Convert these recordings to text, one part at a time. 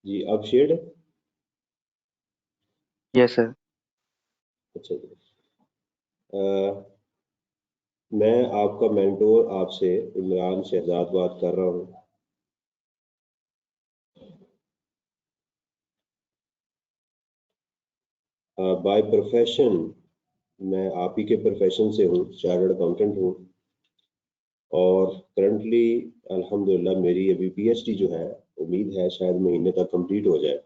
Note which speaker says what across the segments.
Speaker 1: जी आप शेयर्ड है।
Speaker 2: Yes sir.
Speaker 1: अच्छा जी। मैं आपका मेंटोर आपसे इमरान शहजाद बात कर रहा हूँ। बाय प्रोफेशन मैं आप ही के प्रोफेशन से हूँ, चार्टर्ड अकाउंटेंट हूँ। और करंटली अल्हम्दुलिल्लाह मेरी अभी पीएचडी जो है, उम्मीद है शायद महीने तक कंप्लीट हो जाए।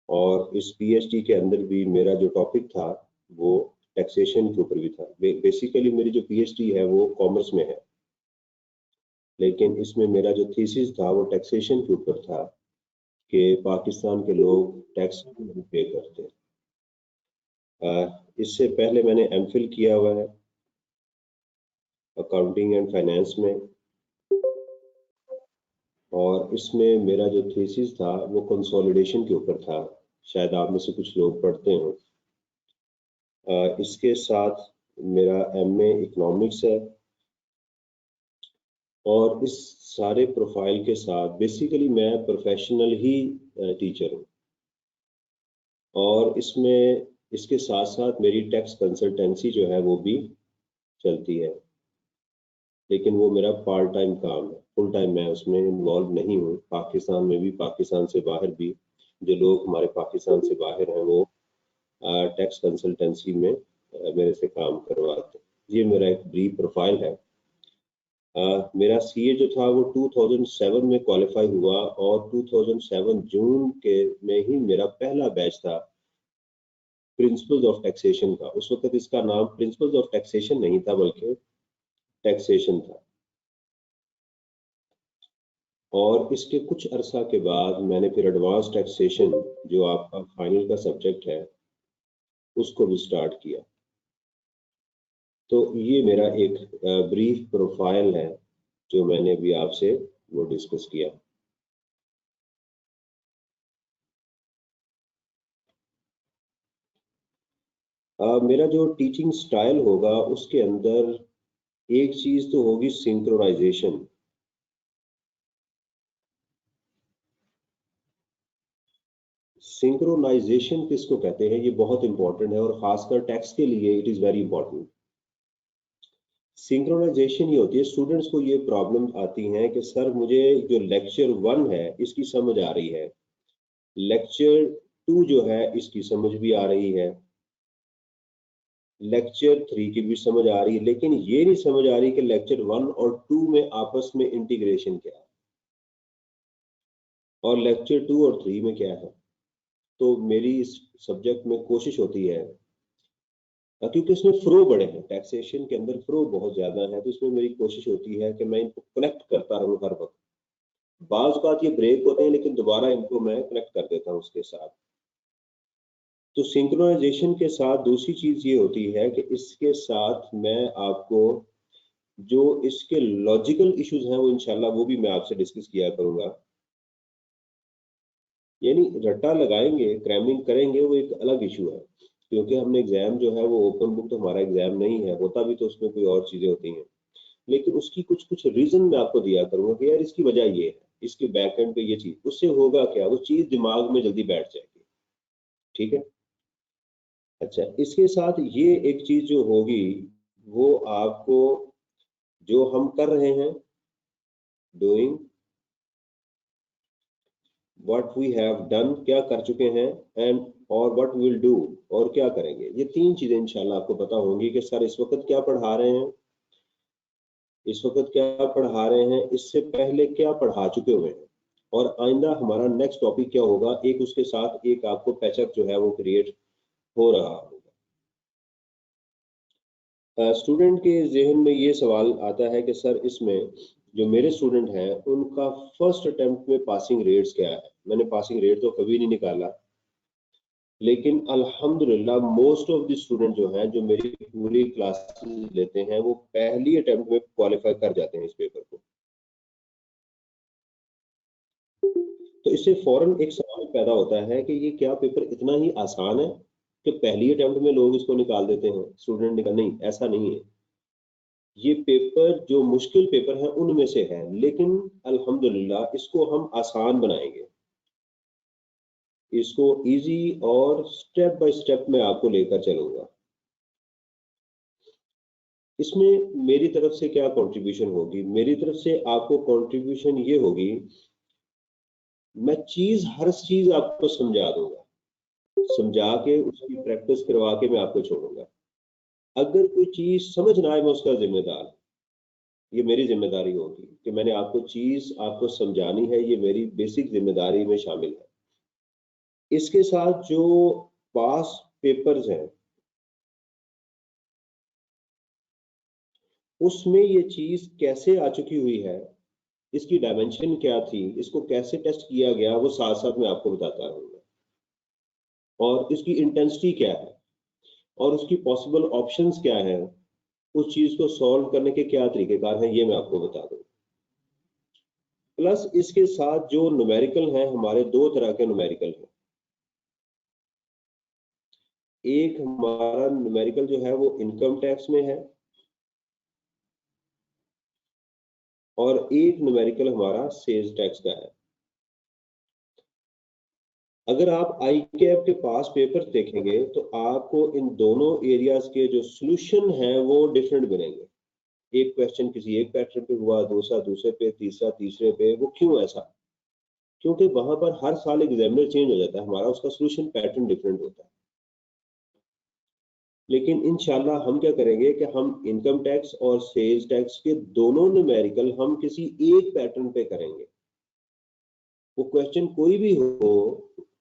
Speaker 1: और इस पीएचडी के अंदर भी मेरा जो टॉपिक था वो टैक्सेशन के ऊपर भी था। बेसिकली मेरी जो पीएचडी है वो कॉमर्स में है, लेकिन इसमें मेरा जो थीसिस था वो टैक्सेशन के ऊपर था कि पाकिस्तान के लोग टैक्स पे करते हैं। इससे पहले मैंने एमफिल किया हुआ है अकाउंटिंग एंड फाइनेंस में, और इसमें मेरा जो थीसिस था वो कंसोलिडेशन के ऊपर था। शायद आप में से कुछ लोग पढ़ते हो। इसके साथ मेरा एमए इकोनॉमिक्स है। और इस सारे प्रोफाइल के साथ बेसिकली मैं प्रोफेशनल ही टीचर हूँ। और इसमें इसके साथ साथ मेरी टैक्स कंसल्टेंसी जो है वो भी चलती है, लेकिन वो मेरा पार्ट टाइम काम है। फुल टाइम मैं उसमें इन्वॉल्व नहीं हूँ। पाकिस्तान में भी, पाकिस्तान से बाहर भी जो लोग हमारे पाकिस्तान से बाहर हैं वो टैक्स कंसल्टेंसी में मेरे से काम करवाते हैं। ये मेरा एक ब्रीफ प्रोफाइल है। मेरा सीए जो था वो 2007 में क्वालिफाई हुआ, और 2007 जून के में ही मेरा पहला बैच था प्रिंसिपल्स ऑफ टैक्सेशन का। उस वक्त इसका नाम प्रिंसिपल्स ऑफ टैक्सेशन नहीं था बल्कि टैक्सेशन था। और इसके कुछ अरसा के बाद मैंने फिर एडवांस टैक्सेशन जो आपका फाइनल का सब्जेक्ट है उसको भी स्टार्ट किया। तो ये मेरा एक ब्रीफ प्रोफाइल है जो मैंने अभी आपसे वो डिस्कस किया। मेरा जो टीचिंग स्टाइल होगा उसके अंदर एक चीज तो होगी सिंक्रोनाइजेशन। सिंक्रोनाइजेशन किसको कहते हैं, ये बहुत इंपॉर्टेंट है, और खासकर टैक्स के लिए it is very important. Synchronization ये होती है, स्टूडेंट्स को ये प्रॉब्लम आती है कि सर मुझे जो लेक्चर 1 है इसकी समझ आ रही है, लेक्चर 2 जो है इसकी समझ भी आ रही है, लेक्चर 3 की भी समझ आ रही है, लेकिन ये नहीं समझ आ रही कि लेक्चर 1 और 2 में आपस में इंटीग्रेशन क्या है और लेक्चर 2 और 3 में क्या है। तो मेरी इस सब्जेक्ट में कोशिश होती है, क्योंकि उसमें फ्लो बड़े हैं, टैक्सेशन के अंदर फ्लो बहुत ज्यादा है, तो इसमें मेरी कोशिश होती है कि मैं इनको कनेक्ट करता रहूं हर वक्त। बाज बात ये ब्रेक होते हैं लेकिन दोबारा इनको मैं कनेक्ट कर देता हूँ उसके साथ। तो सिंक्रोनाइजेशन के साथ दूसरी चीज ये होती है कि इसके साथ मैं आपको जो इसके लॉजिकल इश्यूज हैं वो इंशाल्लाह वो भी मैं आपसे डिस्कस किया करूंगा। यानी रट्टा लगाएंगे, क्रैमिंग करेंगे, वो एक अलग इशू है, क्योंकि हमने एग्जाम जो है वो ओपन बुक तो हमारा एग्जाम नहीं है, होता भी तो उसमें कोई और चीजें होती हैं, लेकिन उसकी कुछ कुछ रीजन मैं आपको दिया करूंगा कि यार इसकी वजह ये है, इसके बैक एंड पे ये चीज, उससे होगा क्या, वो चीज दिमाग में जल्दी बैठ जाएगी। ठीक है। अच्छा, इसके साथ ये एक चीज जो होगी वो आपको, जो हम कर रहे हैं, doing what we have done, क्या कर चुके हैं, एंड और व्हाट विल डू, और क्या करेंगे, ये तीन चीजें इंशाल्लाह आपको पता होंगी कि सर इस वक्त क्या पढ़ा रहे हैं, इस वक्त क्या पढ़ा रहे हैं, इससे पहले क्या पढ़ा चुके हुए हैं, और आइंदा हमारा नेक्स्ट टॉपिक क्या होगा, एक उसके साथ एक आपको पैचअप जो है वो क्रिएट हो रहा होगा। स्टूडेंट के जहन में ये सवाल आता है कि सर इसमें जो मेरे स्टूडेंट हैं उनका फर्स्ट अटेम्प्ट में पासिंग रेट्स क्या है। मैंने पासिंग रेट तो कभी नहीं निकाला, लेकिन अल्हम्दुलिल्लाह मोस्ट ऑफ द स्टूडेंट जो हैं, जो मेरी पूरी क्लासेस लेते हैं, वो पहली अटेम्प्ट में क्वालिफाई कर जाते हैं इस पेपर को। तो इससे फौरन एक सवाल पैदा होता है कि ये क्या पेपर इतना ही आसान है कि पहली अटेम्प्ट में लोग इसको निकाल देते हैं, स्टूडेंट निकाल, नहीं ऐसा नहीं है। ये पेपर जो मुश्किल पेपर है उनमें से है, लेकिन अल्हम्दुलिल्लाह इसको हम आसान बनाएंगे। इसको इजी और स्टेप बाय स्टेप मैं आपको लेकर चलूंगा। इसमें मेरी तरफ से क्या कंट्रीब्यूशन होगी? मेरी तरफ से आपको कंट्रीब्यूशन ये होगी, मैं हर चीज आपको समझा दूंगा, समझा के उसकी प्रैक्टिस करवा के मैं आपको छोड़ूंगा। अगर कोई चीज समझ ना आए, मैं उसका जिम्मेदार, ये मेरी जिम्मेदारी होगी कि मैंने आपको समझानी है, ये मेरी बेसिक जिम्मेदारी में शामिल है। इसके साथ जो पास पेपर्स हैं उसमें ये चीज कैसे आ चुकी हुई है, इसकी डायमेंशन क्या थी, इसको कैसे टेस्ट किया गया, वो साथ साथ मैं आपको बताता रहूंगा। और इसकी इंटेंसिटी क्या है और उसकी पॉसिबल ऑप्शंस क्या है, उस चीज को सॉल्व करने के क्या तरीकेकार हैं, ये मैं आपको बता दूं। प्लस इसके साथ जो न्यूमेरिकल हैं, हमारे दो तरह के न्यूमेरिकल हैं। एक हमारा न्यूमेरिकल जो है वो इनकम टैक्स में है, और एक न्यूमेरिकल हमारा सेल्स टैक्स का है। अगर आप आई कैप के पास पेपर देखेंगे तो आपको इन दोनों एरियाज के जो सॉल्यूशन हैं वो डिफरेंट बनेंगे। एक क्वेश्चन किसी एक पैटर्न पे हुआ, दूसरा दूसरे पे, तीसरा तीसरे पे। वो क्यों ऐसा? क्योंकि वहां पर हर साल एग्जामिनर चेंज हो जाता है, हमारा उसका सॉल्यूशन पैटर्न डिफरेंट होता है। लेकिन इंशाल्लाह हम क्या करेंगे कि हम इनकम टैक्स और सेल्स टैक्स के दोनों न्यूमेरिकल हम किसी एक पैटर्न पे करेंगे। वो क्वेश्चन कोई भी हो,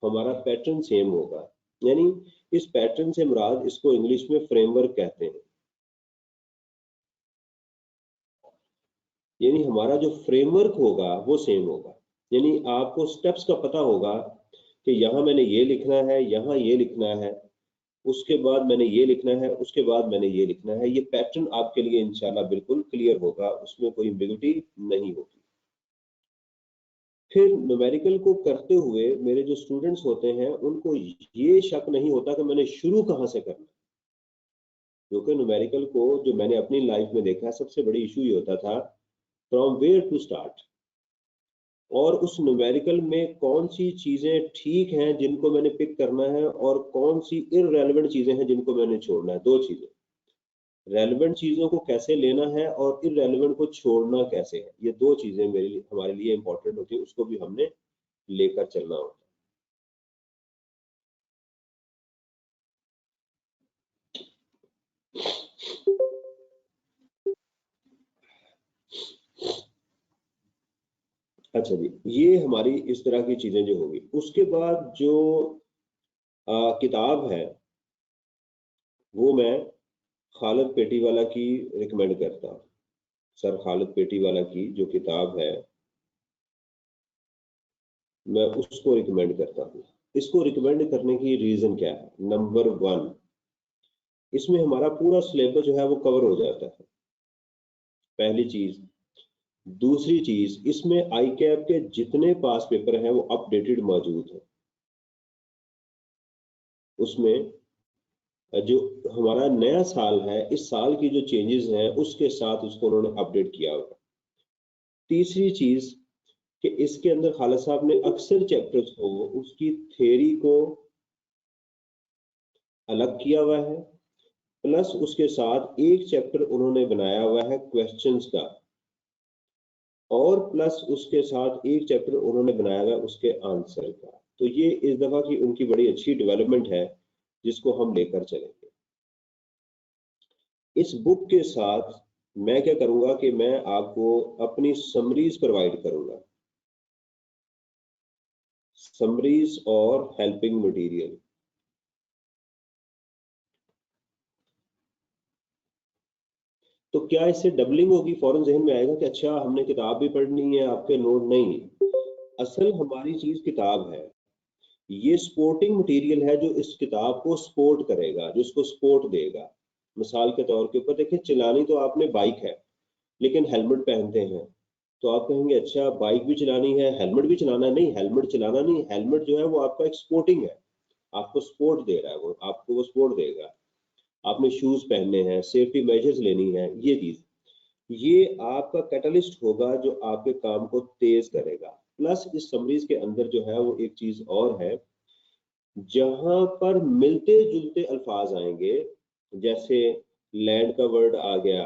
Speaker 1: हमारा पैटर्न सेम होगा। यानी इस पैटर्न से मुराद, इसको इंग्लिश में फ्रेमवर्क कहते हैं। यानी हमारा जो फ्रेमवर्क होगा वो सेम होगा। यानी आपको स्टेप्स का पता होगा कि यहाँ मैंने ये लिखना है, यहाँ ये लिखना है, उसके बाद मैंने ये लिखना है, उसके बाद मैंने ये लिखना है। ये पैटर्न आपके लिए इंशाल्लाह बिल्कुल क्लियर होगा, उसमें कोई एम्बिग्युइटी नहीं होगी। फिर न्यूमेरिकल को करते हुए मेरे जो स्टूडेंट्स होते हैं उनको ये शक नहीं होता कि मैंने शुरू कहाँ से करना। क्योंकि न्यूमेरिकल को जो मैंने अपनी लाइफ में देखा है, सबसे बड़ी इशू ये होता था फ्रॉम वेयर टू स्टार्ट। और उस न्यूमेरिकल में कौन सी चीजें ठीक हैं जिनको मैंने पिक करना है, और कौन सी इररेलेवेंट चीजें हैं जिनको मैंने छोड़ना है। दो चीजें, रेलेवेंट चीजों को कैसे लेना है और इररेलेवेंट को छोड़ना कैसे है, ये दो चीजें मेरे लिए, हमारे लिए इंपॉर्टेंट होती है। उसको भी हमने लेकर चलना होता है। अच्छा जी, ये हमारी इस तरह की चीजें जो होगी। उसके बाद जो किताब है वो मैं खालिद पेटीवाला की रिकमेंड करता हूँ। सर खालिद पेटीवाला की जो किताब है मैं उसको रिकमेंड करता हूँ। इसको रिकमेंड करने की रीजन क्या है? नंबर वन, इसमें हमारा पूरा सिलेबस जो है वो कवर हो जाता है, पहली चीज। दूसरी चीज, इसमें आई कैप के जितने पास पेपर हैं वो अपडेटेड मौजूद है। उसमें जो हमारा नया साल है, इस साल की जो चेंजेस हैं उसके साथ उसको उन्होंने अपडेट किया हुआ। तीसरी चीज कि इसके अंदर खालिद साहब ने अक्सर चैप्टर्स को, उसकी थ्योरी को अलग किया हुआ है, प्लस उसके साथ एक चैप्टर उन्होंने बनाया हुआ है क्वेश्चंस का, और प्लस उसके साथ एक चैप्टर उन्होंने बनाया हुआ है उसके आंसर का। तो ये इस दफा की उनकी बड़ी अच्छी डेवलपमेंट है जिसको हम लेकर चलेंगे। इस बुक के साथ मैं क्या करूंगा कि मैं आपको अपनी समरीज प्रोवाइड करूंगा, समरीज और हेल्पिंग मटेरियल। तो क्या इससे डबलिंग होगी? फौरन जहन में आएगा कि अच्छा हमने किताब भी पढ़नी है, आपके नोट नहीं। असल हमारी चीज किताब है, ये सपोर्टिंग मटेरियल है जो इस किताब को सपोर्ट करेगा, जो इसको सपोर्ट देगा। मिसाल के तौर के ऊपर देखिए, चलानी तो आपने बाइक है लेकिन हेलमेट पहनते हैं, तो आप कहेंगे अच्छा बाइक भी चलानी है, हेलमेट भी चलाना है। नहीं, हेलमेट चलाना नहीं, हेलमेट जो है वो आपका एक सपोर्टिंग है, आपको सपोर्ट दे रहा है, वो आपको वो सपोर्ट देगा। आपने शूज पहनने हैं, सेफ्टी मेजर्स लेनी है, ये चीज, ये आपका कैटलिस्ट होगा जो आपके काम को तेज करेगा। प्लस इस समरीज के अंदर जो है वो एक चीज और है जहां पर मिलते जुलते अल्फाज आएंगे, जैसे लैंड का वर्ड आ गया,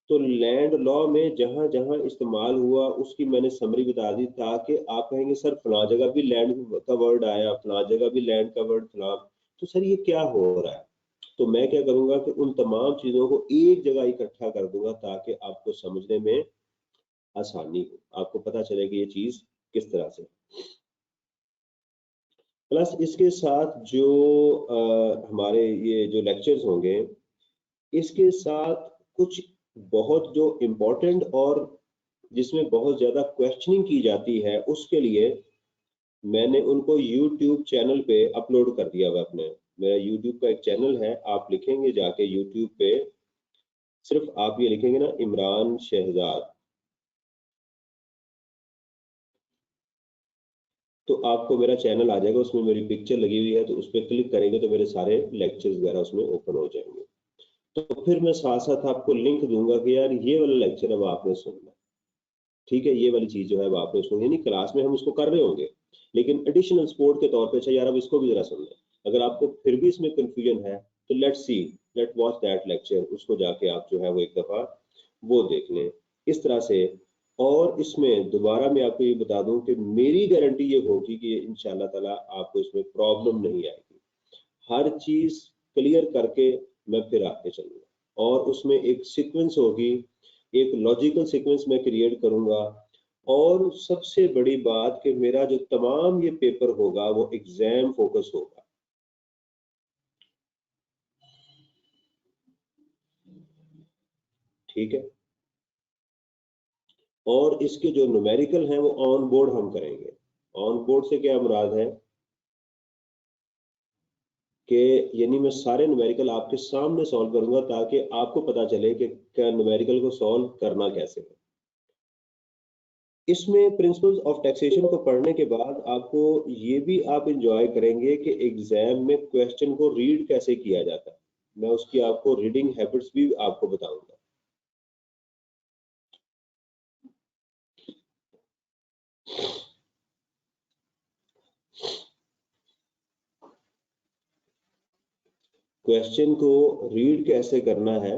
Speaker 1: तो लैंड लॉ में जहां जहां इस्तेमाल हुआ उसकी मैंने समरी बता दी, ताकि आप कहेंगे सर फला जगह भी लैंड का वर्ड आया, फला जगह भी लैंड का वर्ड, फला, तो सर ये क्या हो रहा है। तो मैं क्या करूंगा कि उन तमाम चीजों को एक जगह इकट्ठा कर दूंगा, ताकि आपको समझने में आसानी हो, आपको पता चले कि ये चीज किस तरह से। प्लस इसके साथ जो हमारे ये जो लेक्चर्स होंगे, इसके साथ कुछ बहुत जो इम्पोर्टेंट और जिसमें बहुत ज्यादा क्वेश्चनिंग की जाती है, उसके लिए मैंने उनको YouTube चैनल पे अपलोड कर दिया हुआ अपने। मेरा YouTube का एक चैनल है, आप लिखेंगे जाके YouTube पे, सिर्फ आप ये लिखेंगे ना इमरान शहजाद, तो आपको मेरा चैनल आ जाएगा, उसमें मेरी पिक्चर लगी हुई है, तो उस पर क्लिक करेंगे तो मेरे सारे लेक्चर्स वगैरह उसमें ओपन हो जाएंगे। तो फिर मैं साथ साथ आपको लिंक दूंगा कि यार ये वाला लेक्चर अब आपने सुनना, ठीक है, ये वाली चीज जो है वो आपने सुनी, यानी क्लास में हम उसको कर रहे होंगे, लेकिन एडिशनल सपोर्ट के तौर पे अच्छा यार अब इसको भी जरा सुन लें। अगर आपको फिर भी इसमें कंफ्यूजन है तो लेट वॉच दैट लेक्चर, उसको जाके आप जो है वो एक दफा वो देख लें इस तरह से। और इसमें दोबारा मैं आपको ये बता दूं कि मेरी गारंटी ये होगी कि इंशाल्लाह ताला आपको इसमें प्रॉब्लम नहीं आएगी, हर चीज क्लियर करके मैं फिर आगे चलूंगा, और उसमें एक सीक्वेंस होगी, एक लॉजिकल सीक्वेंस मैं क्रिएट करूंगा। और सबसे बड़ी बात कि मेरा जो तमाम ये पेपर होगा वो एग्जाम फोकस होगा, ठीक है। और इसके जो न्यूमेरिकल हैं वो ऑन बोर्ड हम करेंगे। ऑन बोर्ड से क्या मुराद है कि यानी मैं सारे न्यूमेरिकल आपके सामने सॉल्व करूंगा, ताकि आपको पता चले कि क्या न्यूमेरिकल को सॉल्व करना कैसे है। इसमें प्रिंसिपल्स ऑफ टैक्सेशन को पढ़ने के बाद आपको ये भी आप इंजॉय करेंगे कि एग्जाम में क्वेश्चन को रीड कैसे किया जाता है, मैं उसकी आपको रीडिंग हैबिट्स भी आपको बताऊंगा। क्वेश्चन को रीड कैसे करना है,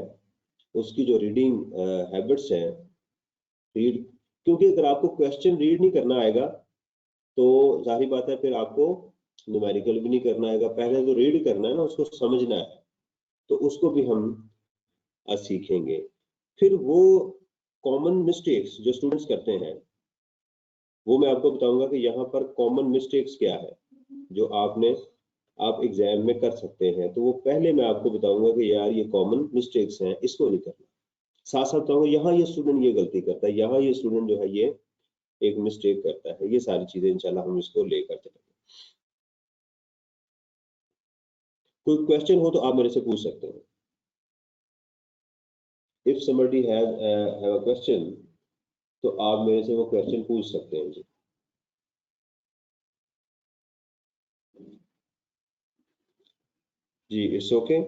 Speaker 1: उसकी जो रीडिंग हैबिट्स हैं, रीड, क्योंकि अगर आपको क्वेश्चन रीड नहीं करना आएगा तो जाहिर बात है फिर आपको न्यूमेरिकल भी नहीं करना आएगा। पहले तो रीड करना है ना, उसको समझना है, तो उसको भी हम आज सीखेंगे। फिर वो कॉमन मिस्टेक्स जो स्टूडेंट्स करते हैं वो मैं आपको बताऊंगा कि यहाँ पर कॉमन मिस्टेक्स क्या है जो आप एग्जाम में कर सकते हैं। तो वो पहले मैं आपको बताऊंगा कि यार ये कॉमन मिस्टेक्स हैं, इसको नहीं करना। साथ साथ बताऊंगा यहाँ ये स्टूडेंट ये गलती करता है, यहाँ ये स्टूडेंट जो है ये एक मिस्टेक करता है, ये सारी चीजें इंशाल्लाह हम इसको लेकर चलेंगे। कोई क्वेश्चन हो तो आप मेरे से पूछ सकते हैं। If somebody have a question, तो आप मेरे से वो क्वेश्चन पूछ सकते हैं जी। जी इट्स ओके।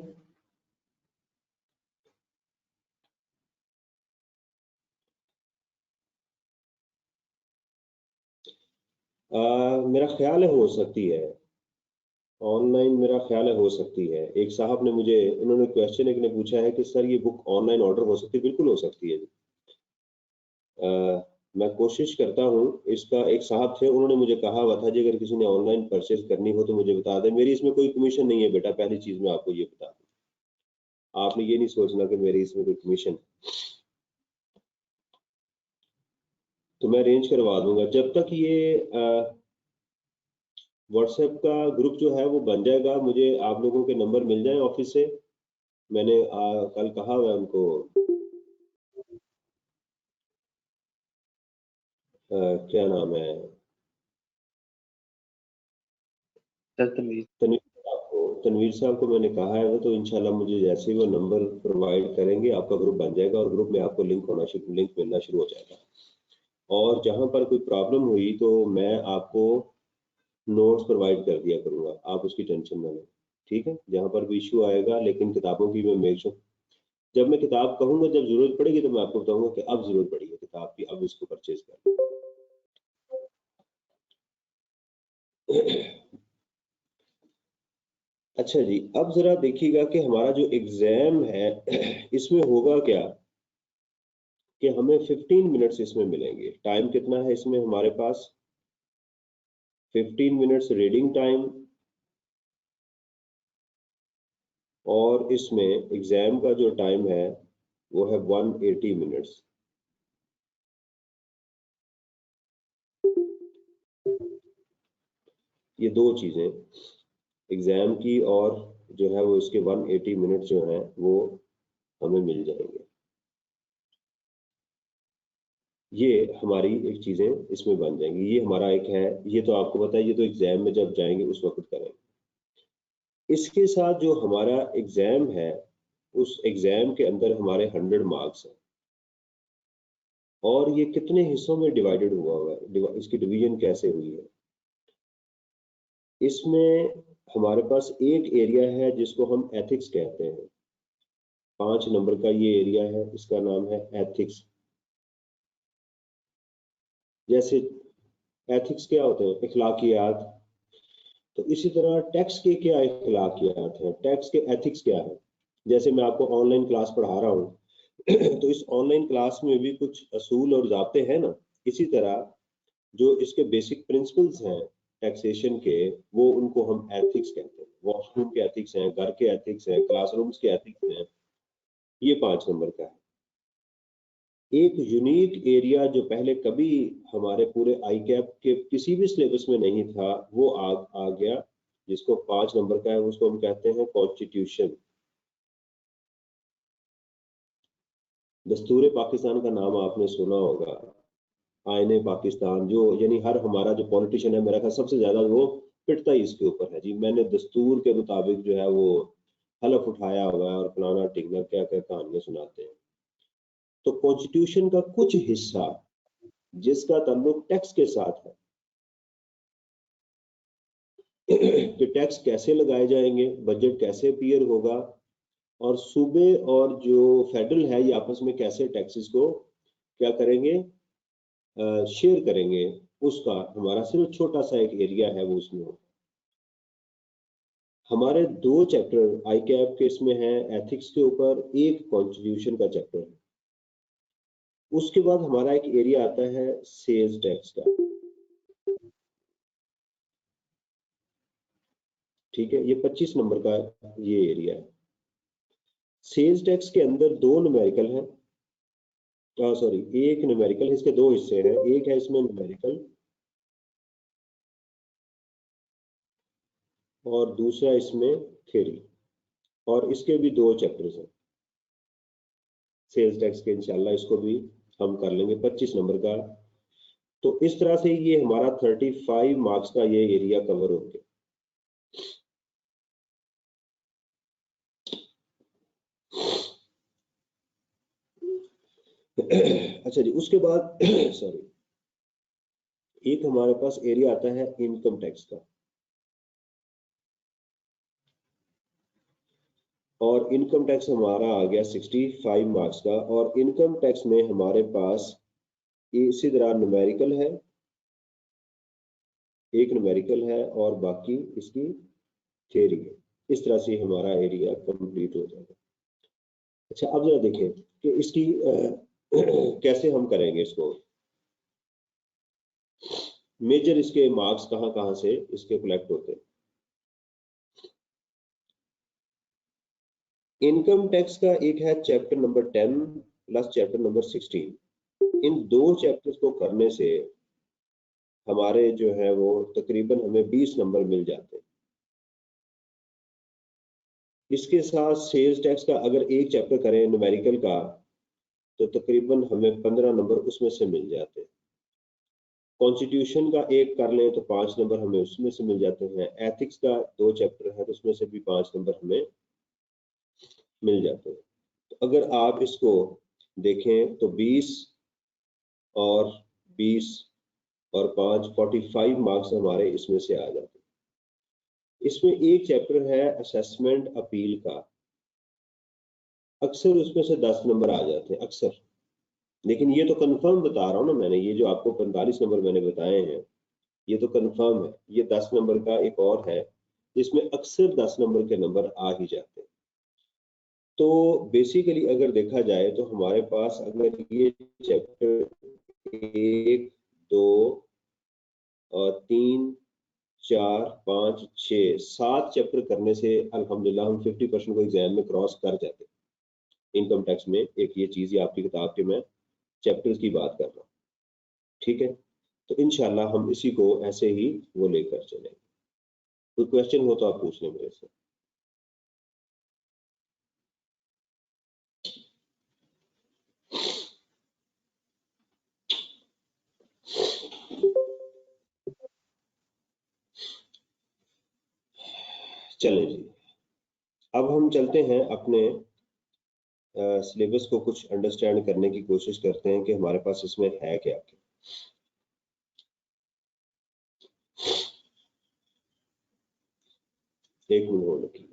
Speaker 1: मेरा ख्याल है हो सकती है ऑनलाइन, मेरा ख्याल है हो सकती है। एक साहब ने मुझे, उन्होंने क्वेश्चन एक ने पूछा है कि सर ये बुक ऑनलाइन ऑर्डर हो सकती है, बिल्कुल हो सकती है। मैं कोशिश करता हूँ इसका। एक साहब थे, उन्होंने मुझे कहा हुआ था जी अगर किसी ने ऑनलाइन परचेज करनी हो तो मुझे बता दें। मेरी इसमें कोई कमीशन नहीं है बेटा, पहली चीज मैं आपको ये बता दूं, आपने ये नहीं सोचना कि मेरी इसमें कोई कमीशन है। तो मैं अरेंज करवा दूंगा जब तक ये व्हाट्सएप का ग्रुप जो है वो बन जाएगा, मुझे आप लोगों के नंबर मिल जाए ऑफिस से। मैंने कल कहा हुआ है उनको, क्या नाम है, तनवीर साहब को, तनवीर साहब को मैंने कहा है वो, तो इंशाल्लाह मुझे जैसे ही वो नंबर प्रोवाइड करेंगे आपका ग्रुप बन जाएगा, और ग्रुप में आपको लिंक मिलना शुरू हो जाएगा। और जहां पर कोई प्रॉब्लम हुई तो मैं आपको नोट्स प्रोवाइड कर दिया करूंगा, आप उसकी टेंशन ना लें, ठीक है। जहां पर भी इशू आएगा, लेकिन किताबों की मैं मेक श्योर, जब मैं किताब कहूंगा जब जरूरत पड़ेगी तो मैं आपको बताऊंगा कि अब जरूरत पड़ी है किताब की, अब इसको परचेज कर। अच्छा जी, अब जरा देखिएगा कि हमारा जो एग्जाम है इसमें होगा क्या कि हमें 15 मिनट्स इसमें मिलेंगे। टाइम कितना है इसमें हमारे पास? 15 मिनट्स रीडिंग टाइम, और इसमें एग्जाम का जो टाइम है वो है 180 मिनट्स। ये दो चीजें, एग्जाम की और जो है वो इसके 180 मिनट जो है वो हमें मिल जाएंगे। ये हमारी एक चीजें इसमें बन जाएंगी। ये हमारा एक है, ये तो आपको पता है, ये तो एग्जाम में जब जाएंगे उस वक्त करेंगे। इसके साथ जो हमारा एग्जाम है, उस एग्जाम के अंदर हमारे 100 मार्क्स हैं, और ये कितने हिस्सों में डिवाइडेड हुआ है, इसकी डिवीजन कैसे हुई है। इसमें हमारे पास एक एरिया है जिसको हम एथिक्स कहते हैं। 5 नंबर का ये एरिया है, इसका नाम है एथिक्स। जैसे एथिक्स क्या होते हैं? इखलाकियात। तो इसी तरह टैक्स के क्या इखलाकियात हैं, टैक्स के एथिक्स क्या है। जैसे मैं आपको ऑनलाइन क्लास पढ़ा रहा हूँ तो इस ऑनलाइन क्लास में भी कुछ असूल और ज़ाब्ते हैं ना। इसी तरह जो इसके बेसिक प्रिंसिपल्स हैं टैक्सेशन के, वो उनको हम एथिक्स कहते हैं। वॉशरूम के एथिक्स हैं, घर के एथिक्स हैं, क्लासरूम्स के एथिक्स हैं। ये 5 नंबर का है। एक यूनिक एरिया जो पहले कभी हमारे पूरे आई कैप के किसी भी सिलेबस में नहीं था, वो आ गया, जिसको 5 नंबर का है। उसको हम कहते हैं कॉन्स्टिट्यूशन। दस्तूर पाकिस्तान का नाम आपने सुना होगा। आईने पाकिस्तान, जो यानी हर हमारा जो पॉलिटिशियन है, मेरा ख्याल सबसे ज्यादा वो पिटता ही इसके ऊपर है जी, मैंने दस्तूर के मुताबिक जो है वो हलफ उठाया हुआ है, और फलाना टिकना क्या क्या कहानियां सुनाते हैं। तो कॉन्स्टिट्यूशन का कुछ हिस्सा जिसका ताल्लुक टैक्स के साथ है कि टैक्स कैसे लगाए जाएंगे, बजट कैसे अपीयर होगा, और सूबे और जो फेडरल है ये आपस में कैसे टैक्सेस को क्या करेंगे, शेयर करेंगे। उसका हमारा सिर्फ छोटा सा एक एरिया है वो उसमें होगा। हमारे 2 चैप्टर आई कैप के इसमें है एथिक्स के ऊपर, एक कॉन्स्टिट्यूशन का चैप्टर है। उसके बाद हमारा एक एरिया आता है सेल्स टैक्स का। ठीक है, ये 25 नंबर का ये एरिया है। सेल्स टैक्स के अंदर 2 न्यूमेरिकल है, सॉरी एक न्यूमेरिकल, इसके 2 हिस्से हैं। एक है इसमें न्यूमेरिकल, और दूसरा इसमें थ्योरी। और इसके भी 2 चैप्टर्स हैं सेल्स टैक्स के। इंशाल्लाह इसको भी हम कर लेंगे 25 नंबर का। तो इस तरह से ये हमारा 35 मार्क्स का ये एरिया कवर हो गया। अच्छा जी, उसके बाद सॉरी, एक हमारे पास एरिया आता है इनकम टैक्स का। और इनकम टैक्स हमारा आ गया 65 मार्क्स का। और इनकम टैक्स में हमारे पास इसी तरह न्यूमेरिकल है, एक न्यूमेरिकल है, और बाकी इसकी थ्योरी है। इस तरह से हमारा एरिया कंप्लीट हो जाएगा। अच्छा, अब जरा देखें कि इसकी कैसे हम करेंगे इसको। मेजर इसके मार्क्स कहाँ कहाँ से इसके कलेक्ट होते हैं। इनकम टैक्स का एक है chapter number 10 plus chapter number 16। इन 2 चैप्टर्स को करने से हमारे जो है वो तकरीबन हमें 20 नंबर मिल जाते हैं। इसके साथ सेल्स टैक्स का अगर एक चैप्टर करें न्यूमेरिकल का, तो तकरीबन हमें 15 नंबर उसमें से मिल जाते हैं। कॉन्स्टिट्यूशन का एक कर लें तो 5 नंबर हमें उसमें से मिल जाते हैं। एथिक्स का 2 चैप्टर है तो उसमें से भी 5 नंबर हमें मिल जाते हैं। तो अगर आप इसको देखें तो 20 और 20 और 5 45 मार्क्स हमारे इसमें से आ जाते हैं। इसमें एक चैप्टर है असेसमेंट अपील का, अक्सर उसमें से 10 नंबर आ जाते हैं अक्सर। लेकिन ये तो कंफर्म बता रहा हूँ ना मैंने, ये जो आपको 45 नंबर मैंने बताए हैं ये तो कंफर्म है। ये 10 नंबर का एक और है जिसमें अक्सर 10 नंबर के नंबर आ ही जाते हैं। तो बेसिकली अगर देखा जाए तो हमारे पास अगर ये चैप्टर 1, 2 और 3, 4, 5, 6, 7 चैप्टर करने से अल्हम्दुलिल्लाह हम 50% को एग्जाम में क्रॉस कर जाते हैं। इनकम टैक्स में एक ये चीज ये आपकी किताब के मैं चैप्टर्स की बात कर रहा हूँ, ठीक है। तो इंशाल्लाह हम इसी को ऐसे ही वो लेकर चलेंगे। कोई क्वेश्चन हो तो आप पूछ लें मेरे से। चलें जी, अब हम चलते हैं अपने सिलेबस को कुछ अंडरस्टैंड करने की कोशिश करते हैं कि हमारे पास इसमें है क्या क्या। एक मिनट होल्ड रखिए।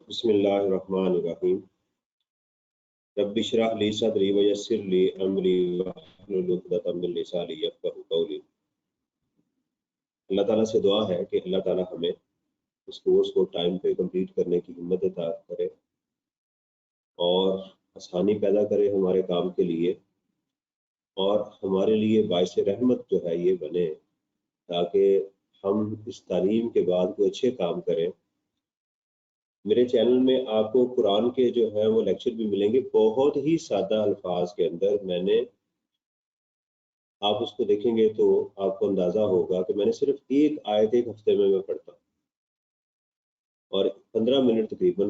Speaker 1: बिस्मिल्लाहिर्रहमानिर्रहीम। रब्बि इश्रह ली सदरी व यस्सिर ली अमरी वहलुल उक़दतम मिन लिसानी यफ़क़हू क़ौली। अल्लाह ताला से दुआ है कि अल्लाह ताला हमें इस कोर्स को टाइम पे कंप्लीट करने की हिम्मत अता करे और आसानी पैदा करे हमारे काम के लिए, और हमारे लिए बाइस रहमत जो है ये बने, ताकि हम इस तालीम के बाद कोई अच्छे काम करें। मेरे चैनल में आपको कुरान के जो है वो लेक्चर भी मिलेंगे, बहुत ही सादा अल्फाज के अंदर। मैंने, आप उसको देखेंगे तो आपको अंदाजा होगा कि मैंने सिर्फ एक आयत एक हफ्ते में मैं पढ़ता हूँ और 15 मिनट तकरीबन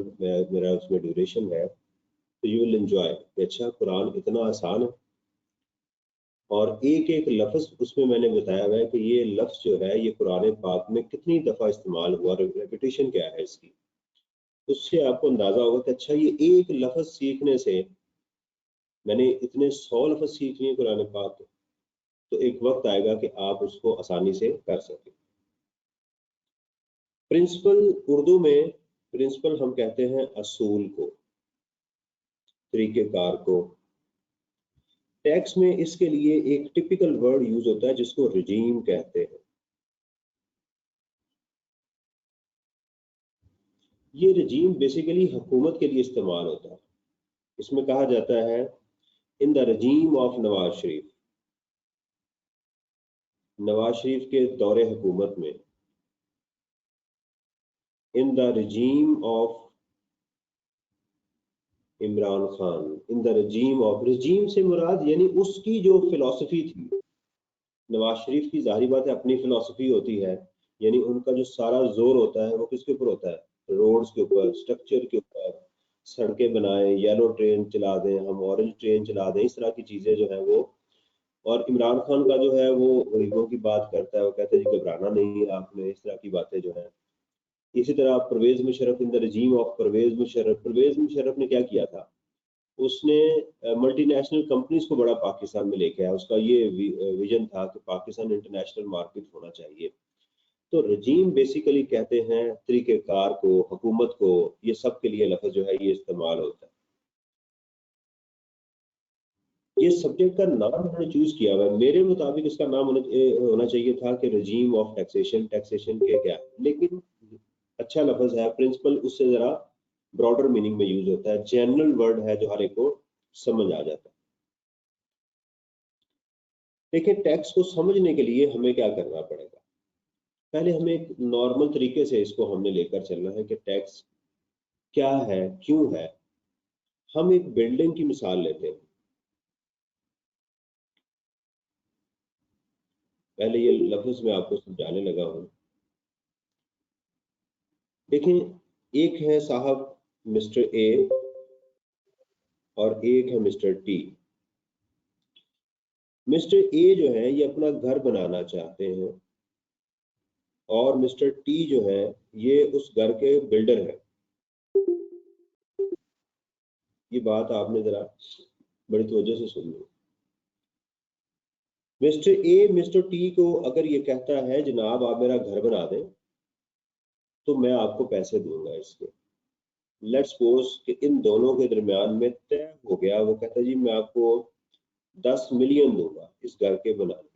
Speaker 1: मेरा उसमें ड्यूरेशन है। तो यू विल एंजॉय। अच्छा, कुरान इतना आसान है और एक एक लफ्ज उसमें मैंने बताया हुआ है कि ये लफ्ज जो है ये कुरान पाक में कितनी दफा इस्तेमाल हुआ, रेपिटेशन क्या है इसकी। उससे आपको अंदाजा होगा कि अच्छा, ये एक लफ्ज सीखने से मैंने इतने 100 लफ्ज सीख लिए कुरान पाक के। तो एक वक्त आएगा कि आप उसको आसानी से कर सकें। प्रिंसिपल, उर्दू में प्रिंसिपल हम कहते हैं असूल को, तरीकेकार को। टैक्स में इसके लिए एक टिपिकल वर्ड यूज होता है जिसको रजीम कहते हैं। ये रजीम बेसिकली हुकूमत के लिए इस्तेमाल होता है। इसमें कहा जाता है in the regime of Nawaz Sharif, Nawaz Sharif के दौरे हुकूमत में, in the regime of Imran Khan, in the regime of, regime से मुराद यानी उसकी जो फिलॉसफी थी। नवाज शरीफ की जाहिर बात है अपनी फिलॉसफी होती है, यानी उनका जो सारा जोर होता है वो किसके ऊपर होता है? रोड्स के ऊपर, स्ट्रक्चर के ऊपर। सड़कें बनाएं, येलो ट्रेन चला दें हम, ऑरेंज ट्रेन चला दें, इस तरह की चीजें जो है वो। और इमरान खान का जो है वो गरीबों की बात करता है, वो कहता है जी घबराना नहीं है आपने, इस तरह की बातें जो है। इसी तरह Parvez Musharraf, in the regime of Parvez Musharraf, Parvez Musharraf ने क्या किया था? उसने मल्टीनेशनल कंपनीज को बड़ा पाकिस्तान में लेके आया। उसका ये विजन था कि पाकिस्तान इंटरनेशनल मार्केट होना चाहिए। तो रजीम बेसिकली कहते हैं तरीकेकार को, हुकूमत को। ये सब के लिए लफ्ज जो है ये इस्तेमाल होता है। ये सब्जेक्ट का नाम मैंने चूज किया हुआ है, मेरे मुताबिक इसका नाम होना चाहिए था कि रजीम ऑफ टैक्सेशन, टैक्सेशन के क्या, लेकिन अच्छा लफ्ज है। प्रिंसिपल उससे जरा ब्रॉडर मीनिंग में यूज होता है, जनरल वर्ड है जो हर एक को समझ आ जाता है। देखिए, टैक्स को समझने के लिए हमें क्या करना पड़ेगा। पहले हमें एक नॉर्मल तरीके से इसको हमने लेकर चलना है कि टैक्स क्या है, क्यों है। हम एक बिल्डिंग की मिसाल लेते हैं। पहले ये लफ्ज मैं आपको समझाने लगा हूं। देखें, एक है साहब मिस्टर ए और एक है मिस्टर टी। मिस्टर ए जो है ये अपना घर बनाना चाहते हैं और मिस्टर टी जो है ये उस घर के बिल्डर है। ये बात आपने जरा बड़ी तवज्जो से सुननी। मिस्टर ए मिस्टर टी को अगर ये कहता है जनाब आप मेरा घर बना दें तो मैं आपको पैसे दूंगा इसके। लेट्स सपोज कि इन दोनों के दरमियान में तय हो गया, वो कहता है जी मैं आपको 10 मिलियन दूंगा इस घर के बनाने के।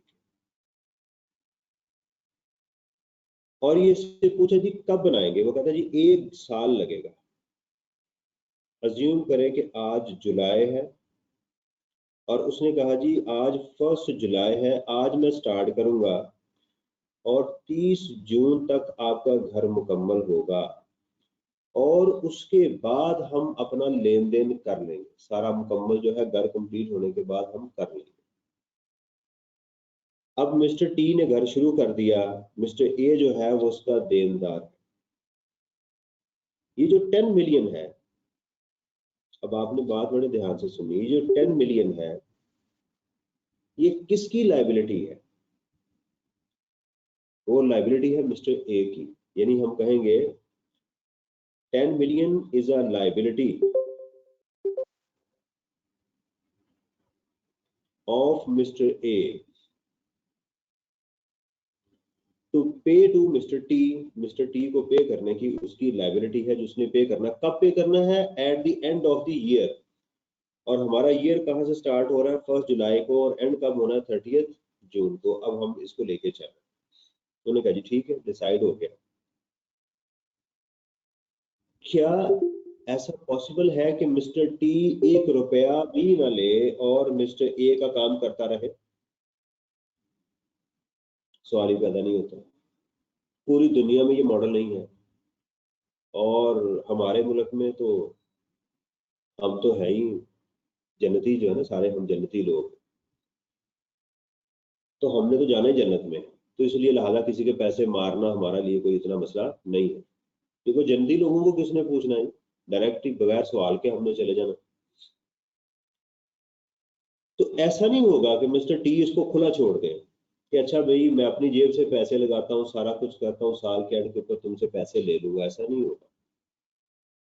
Speaker 1: और ये इससे पूछा जी कब बनाएंगे, वो कहता है जी 1 साल लगेगा। अज्यूम करें कि आज जुलाई है और उसने कहा जी आज 1 जुलाई है, आज मैं स्टार्ट करूंगा और 30 जून तक आपका घर मुकम्मल होगा और उसके बाद हम अपना लेन देन कर लेंगे। सारा मुकम्मल जो है घर कंप्लीट होने के बाद हम कर लेंगे। अब मिस्टर टी ने घर शुरू कर दिया, मिस्टर ए जो है वो उसका देनदार है। ये जो 10 मिलियन है, अब आपने बात बड़े ध्यान से सुनी, ये जो 10 मिलियन है ये किसकी लाइबिलिटी है? वो लाइबिलिटी है मिस्टर ए की। यानी हम कहेंगे 10 million is a liability of mister A to pay to mister T. मिस्टर टी को पे करने की उसकी लाइबिलिटी है, जो उसने पे करना। कब पे करना है? At the end of the year. और हमारा ईयर कहाँ से स्टार्ट हो रहा है? 1 जुलाई को, और एंड कब होना है? 30 जून को। अब हम इसको लेके चल रहे हैं। उन्होंने कहा जी ठीक है, डिसाइड हो गया। क्या ऐसा पॉसिबल है कि मिस्टर टी 1 रुपया भी ना ले और मिस्टर ए का काम करता रहे? सवाल ही पैदा नहीं होता। पूरी दुनिया में ये मॉडल नहीं है और हमारे मुल्क में तो हम तो है ही जन्नती, जो है ना, सारे हम जन्नती लोग। तो हमने तो जाना ही जन्नत में, तो इसलिए लिहाजा किसी के पैसे मारना हमारा लिए कोई इतना मसला नहीं है। क्योंकि जन्नती लोगों को किसने पूछना है? डायरेक्ट ही बगैर सवाल के हमने चले जाना। तो ऐसा नहीं होगा कि मिस्टर टी इसको खुला छोड़ दे कि अच्छा भाई मैं अपनी जेब से पैसे लगाता हूँ, सारा कुछ करता हूँ, साल के एंड के ऊपर तुमसे पैसे ले लूंगा। ऐसा नहीं होगा।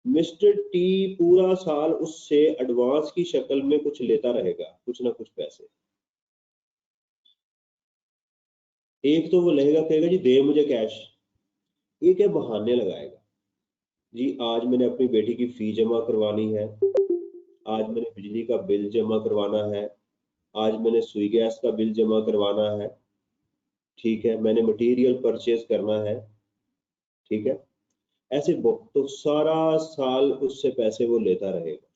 Speaker 1: मिस्टर टी पूरा साल उससे एडवांस की शक्ल में कुछ लेता रहेगा, कुछ ना कुछ पैसे। एक तो वो लेगा, कहेगा जी दे मुझे कैश। ये क्या बहाने लगाएगा? जी आज मैंने अपनी बेटी की फी जमा करवानी है, आज मैंने बिजली का बिल जमा करवाना है, आज मैंने सुई गैस का बिल जमा करवाना है, ठीक है, मैंने मटेरियल परचेज करना है, ठीक है। ऐसे तो सारा साल उससे पैसे वो लेता रहेगा।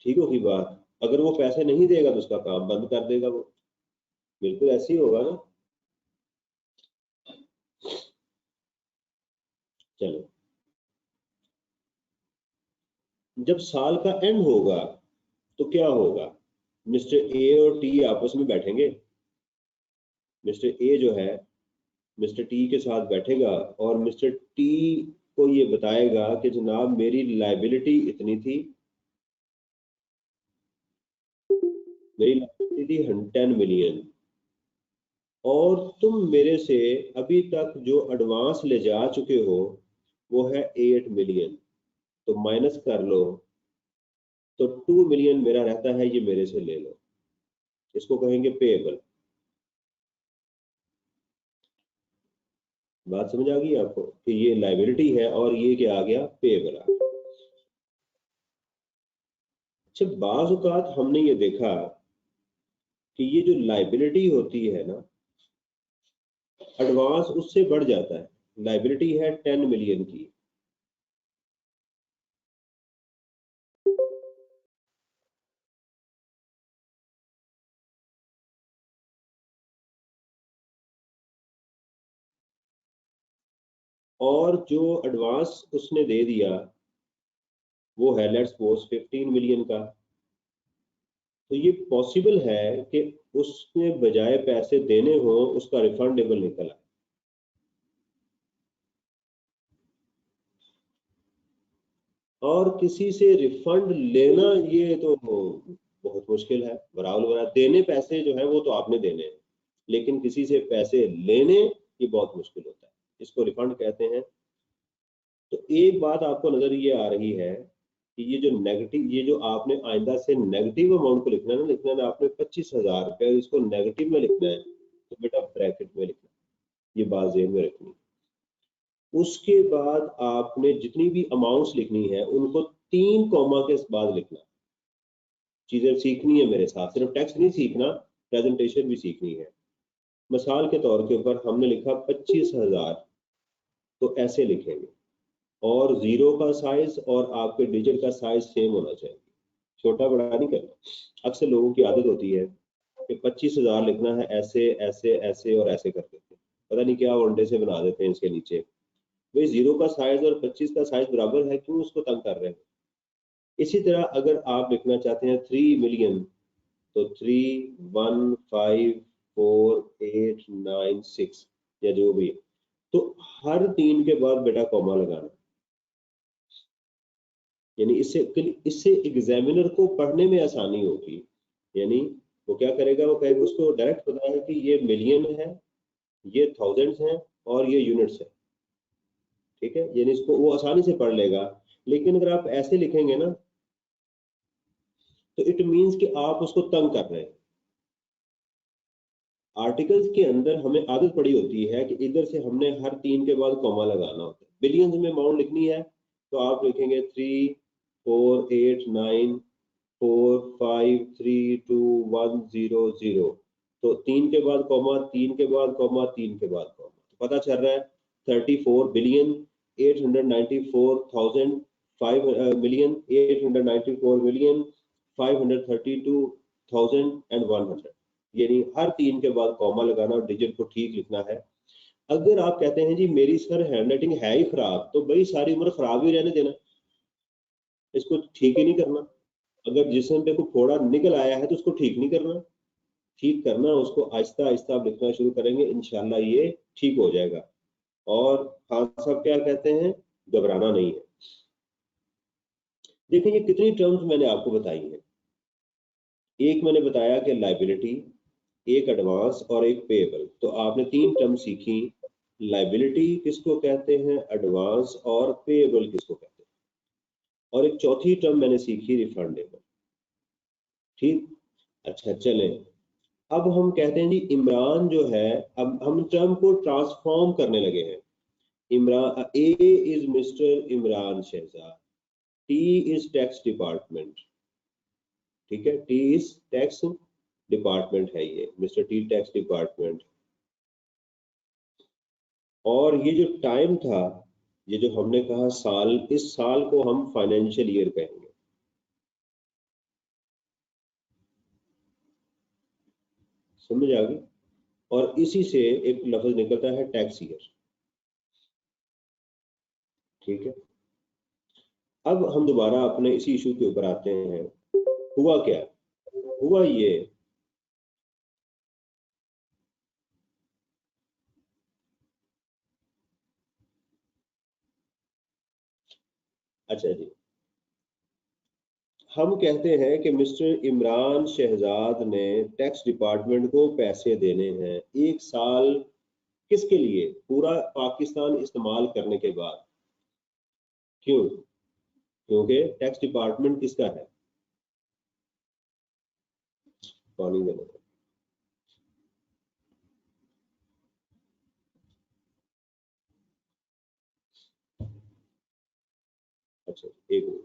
Speaker 1: ठीक होगी बात? अगर वो पैसे नहीं देगा तो उसका काम बंद कर देगा वो। बिल्कुल ऐसे ही होगा ना। चलो, जब साल का एंड होगा तो क्या होगा? मिस्टर ए और टी आपस में बैठेंगे। मिस्टर ए जो है मिस्टर टी के साथ बैठेगा और मिस्टर टी को ये बताएगा कि जनाब मेरी लाइबिलिटी इतनी थी, मेरी लाइबिलिटी थी 10 मिलियन, और तुम मेरे से अभी तक जो एडवांस ले जा चुके हो वो है 8 मिलियन। तो माइनस कर लो तो 2 मिलियन मेरा रहता है, ये मेरे से ले लो। इसको कहेंगे पेएबल। बात समझ आ गई आपको कि ये लाइबिलिटी है और ये क्या आ गया? पेएबल आ गया। अच्छा, बाज औकात हमने ये देखा कि ये जो लाइबिलिटी होती है ना, एडवांस उससे बढ़ जाता है। लाइबिलिटी है 10 मिलियन की, और जो एडवांस उसने दे दिया वो है लेट्स सपोज 15 मिलियन का, तो ये पॉसिबल है कि उसने बजाय पैसे देने हो उसका रिफंडेबल निकला। और किसी से रिफंड लेना ये तो बहुत मुश्किल है। बराबर बराबर देने पैसे जो है वो तो आपने देने हैं, लेकिन किसी से पैसे लेने ये बहुत मुश्किल होता है, इसको रिफंड कहते हैं। तो एक बात आपको नजर ये आ रही है कि ये जो नेगेटिव, ये जो आपने आइंदा से नेगेटिव अमाउंट को लिखना है ना, लिखना है आपने 25,000 रुपये, इसको नेगेटिव में लिखना है तो बेटा ब्रैकेट में लिखना है, ये बात ज़हन में रखनी है। उसके बाद आपने जितनी भी अमाउंट्स लिखनी है उनको 3 कॉमा के बाद लिखना। चीजें सीखनी है मेरे साथ, सिर्फ टेक्स्ट नहीं सीखना, प्रेजेंटेशन भी सीखनी है। मिसाल के तौर के ऊपर हमने लिखा 25,000, तो ऐसे लिखेंगे और जीरो का साइज और आपके डिजिट का साइज सेम होना चाहिए, छोटा बड़ा नहीं करना। अक्सर लोगों की आदत होती है कि 25,000 लिखना है ऐसे ऐसे ऐसे और ऐसे कर देते हैं, पता नहीं क्या वनडे से बना देते हैं इसके नीचे। भाई जीरो का साइज और 25 का साइज बराबर है, क्यों उसको तंग कर रहे हैं। इसी तरह अगर आप लिखना चाहते हैं 3 मिलियन, तो 3, 1, 5, 4, 8, 9, 6 या जो भी है, तो हर 3 के बाद बेटा कॉमा लगाना। यानी इससे इससे एग्जामिनर को पढ़ने में आसानी होगी। यानी वो क्या करेगा, वो कहेगा, उसको डायरेक्ट पता है कि ये मिलियन है, ये थाउजेंड्स हैं और ये यूनिट्स है, ठीक है, यानी इसको वो आसानी से पढ़ लेगा। लेकिन अगर आप ऐसे लिखेंगे ना तो इट मीन्स कि आप उसको तंग कर रहे हैं। आर्टिकल्स के अंदर हमें आदत पड़ी होती है कि इधर से हमने हर 3 के बाद कॉमा लगाना होता है। बिलियंस में अमाउंट लिखनी है तो आप लिखेंगे 3, 4, 8, 9, 4, 5, 3, 2, 1, 0, 0। तो 3 के बाद कॉमा, 3 के बाद कॉमा, 3 के बाद कॉमा, तो पता चल रहा है 34 बिलियन 894,000 5 मिलियन 894 मिलियन 532,100, यानी हर 3 के बाद कॉमा लगाना और डिजिट को ठीक लिखना है। अगर आप कहते हैं जी मेरी सर हैंडराइटिंग है ही खराब, तो भाई सारी उम्र खराब ही रहने देना, इसको ठीक ही नहीं करना। अगर जिस्म पे कोई फोड़ा निकल आया है तो उसको ठीक नहीं करना, ठीक करना उसको आहिस्ता आहिस्ता आप लिखना शुरू करेंगे, इंशाल्लाह ये ठीक हो जाएगा। और खान साहब क्या कहते हैं, घबराना नहीं है। देखिए ये कितनी टर्म्स मैंने आपको बताई हैं। एक मैंने बताया कि लाइबिलिटी, एक एडवांस और एक पेएबल, तो आपने 3 टर्म सीखी। लाइबिलिटी किसको कहते हैं, एडवांस और पेएबल किसको कहते हैं, और एक चौथी टर्म मैंने सीखी रिफंडेबल। ठीक, अच्छा चलें, अब हम कहते हैं जी इमरान जो है, अब हम टर्म को ट्रांसफॉर्म करने लगे हैं। Imran, A is mister Imran Shahzad, T is tax department, ठीक है, टी इज टैक्स डिपार्टमेंट है, ये मिस्टर टी टैक्स डिपार्टमेंट। और ये जो टाइम था, ये जो हमने कहा साल, इस साल को हम फाइनेंशियल ईयर कहेंगे। समझ आ गई। और इसी से एक लफ्ज निकलता है टैक्स ईयर, ठीक है। अब हम दोबारा अपने इसी इशू के ऊपर आते हैं। हुआ क्या, हुआ ये, अच्छा जी, हम कहते हैं कि मिस्टर इमरान शहजाद ने टैक्स डिपार्टमेंट को पैसे देने हैं 1 साल, किसके लिए, पूरा पाकिस्तान इस्तेमाल करने के बाद। क्यों, क्योंकि टैक्स डिपार्टमेंट किसका है, पानी देने का। अच्छा एक मिनट,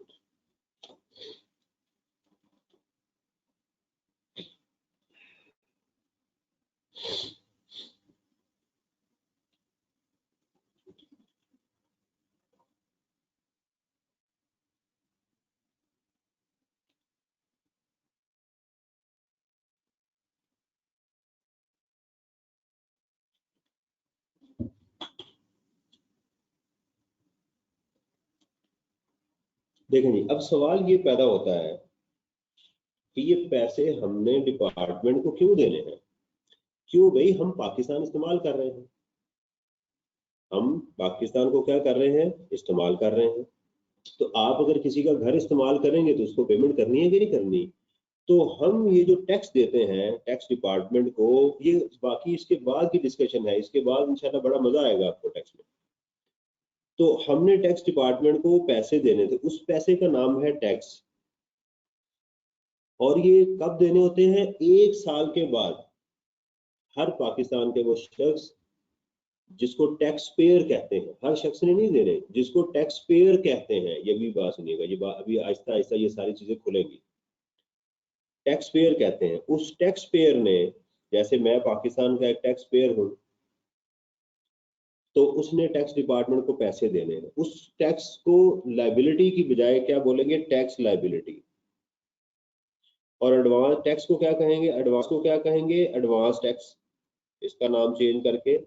Speaker 1: देखें जी, अब सवाल ये पैदा होता है कि ये पैसे हमने डिपार्टमेंट को क्यों देने हैं? क्यों भाई, हम पाकिस्तान इस्तेमाल कर रहे हैं, हम पाकिस्तान को क्या कर रहे हैं, इस्तेमाल कर रहे हैं। तो आप अगर किसी का घर इस्तेमाल करेंगे तो उसको पेमेंट करनी है कि नहीं करनी? तो हम ये जो टैक्स देते हैं टैक्स डिपार्टमेंट को, ये बाकी इसके बाद की डिस्कशन है, इसके बाद इंशाल्लाह बड़ा मजा आएगा आपको टैक्स में। तो हमने टैक्स डिपार्टमेंट को पैसे देने थे, उस पैसे का नाम है टैक्स। और ये कब देने होते हैं? 1 साल के बाद। हर पाकिस्तान के वो शख्स जिसको टैक्स पेयर कहते हैं, हर शख्स ने नहीं देने, जिसको टैक्स पेयर कहते हैं, ये भी बात सुनिएगा, ये बात अभी आहिस्ता आहिस्ता ये सारी चीजें खुलेंगी। टैक्स पेयर कहते हैं उस टैक्स पेयर ने, जैसे मैं पाकिस्तान का एक टैक्स पेयर हूं, तो उसने टैक्स डिपार्टमेंट को पैसे देने हैं, उस टैक्स को लाइबिलिटी की बजाय क्या बोलेंगे? Tax liability. और एडवांस टैक्स को क्या कहेंगे? एडवांस को क्या कहेंगे? Advance tax. इसका नाम चेंज करके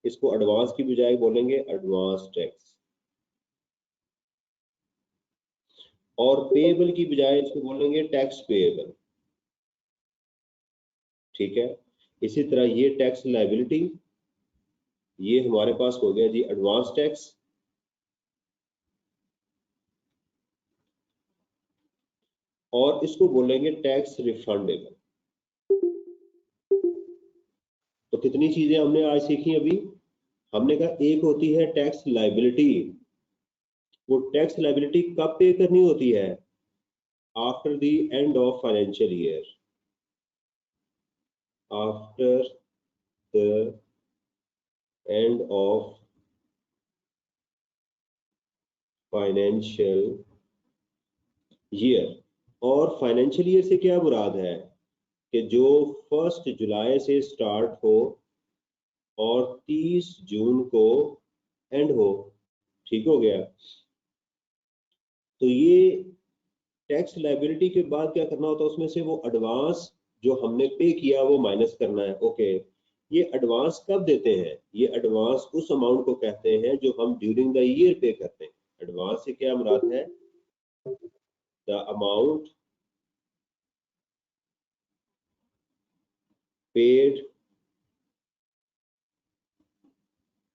Speaker 1: इसको एडवांस की बजाय बोलेंगे एडवांस टैक्स। और पेएबल की बजाय इसको बोलेंगे टैक्स पेएबल। ठीक है, इसी तरह ये टैक्स लाइबिलिटी, ये हमारे पास हो गया जी एडवांस टैक्स। और इसको बोलेंगे टैक्स रिफंडेबल। तो कितनी चीजें हमने आज सीखी अभी? हमने कहा एक होती है टैक्स लाइबिलिटी, वो टैक्स लाइबिलिटी कब पे करनी होती है? After the end of financial year. After the end of financial year. और फाइनेंशियल ईयर से क्या मुराद है? कि जो 1 जुलाई से स्टार्ट हो और 30 जून को एंड हो। ठीक हो गया? तो ये टैक्स लाइबिलिटी के बाद क्या करना होता है? उसमें से वो एडवांस जो हमने पे किया वो माइनस करना है। ओके, ये एडवांस कब देते हैं? ये एडवांस उस अमाउंट को कहते हैं जो हम ड्यूरिंग द ईयर पे करते हैं। एडवांस से क्या मुराद है? The amount paid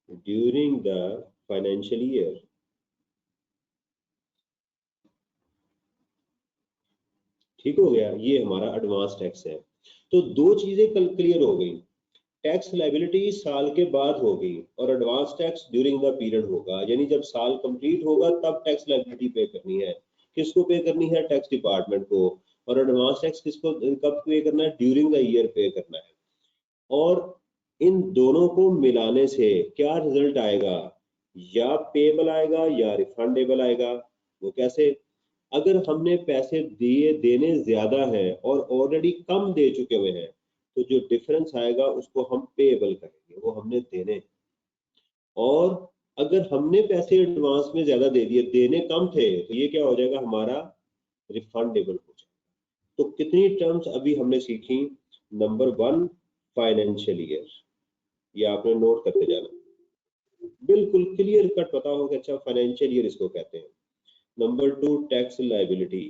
Speaker 1: during the financial year. ठीक हो गया? ये हमारा एडवांस टैक्स है। तो दो चीजें कल क्लियर हो गई, टैक्स लाइबिलिटी साल के बाद होगी और advance tax during the period होगा, यानी जब साल कंप्लीट होगा तब टैक्स लाइबिलिटी पे करनी है। किसको पे करनी है? टैक्स डिपार्टमेंट को। और एडवांस टैक्स किसको कब पे करना है? ड्यूरिंग द ईयर पे करना है। और इन दोनों को मिलाने से क्या रिजल्ट आएगा? या पेएबल आएगा या रिफंडेबल आएगा। वो कैसे? अगर हमने पैसे दिए, देने ज्यादा है और ऑलरेडी कम दे चुके हुए हैं, तो जो डिफरेंस आएगा उसको हम पेएबल करेंगे, वो हमने देने हैं। और अगर हमने पैसे एडवांस में ज्यादा दे दिए, देने कम थे, तो ये क्या हो जाएगा? हमारा रिफंडेबल हो जाएगा। तो कितनी टर्म्स अभी हमने सीखी? नंबर 1 फाइनेंशियल ईयर, ये आपने नोट करते जाना, बिल्कुल क्लियर कट पता हो कि अच्छा फाइनेंशियल ईयर इसको कहते हैं। Number 2 tax liability.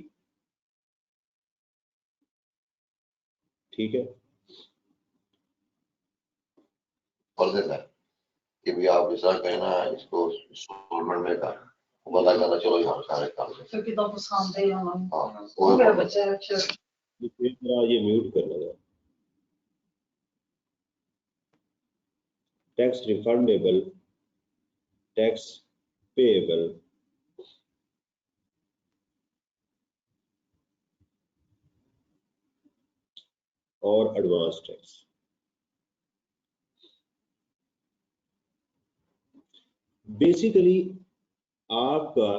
Speaker 1: ठीक है,
Speaker 2: खोल देता है कि भी आप इस तरह कहना इसको इंस्टॉलमेंट में कर बता कहना चलो यहाँ सारे काम से क्योंकि तो पसंद है हम हां वो मेरा बच्चा है अच्छा
Speaker 1: फिर जरा ये म्यूट कर लेना। टैक्स रिफंडेबल, टैक्स पेएबल, और एडवांस टैक्स। बेसिकली आपका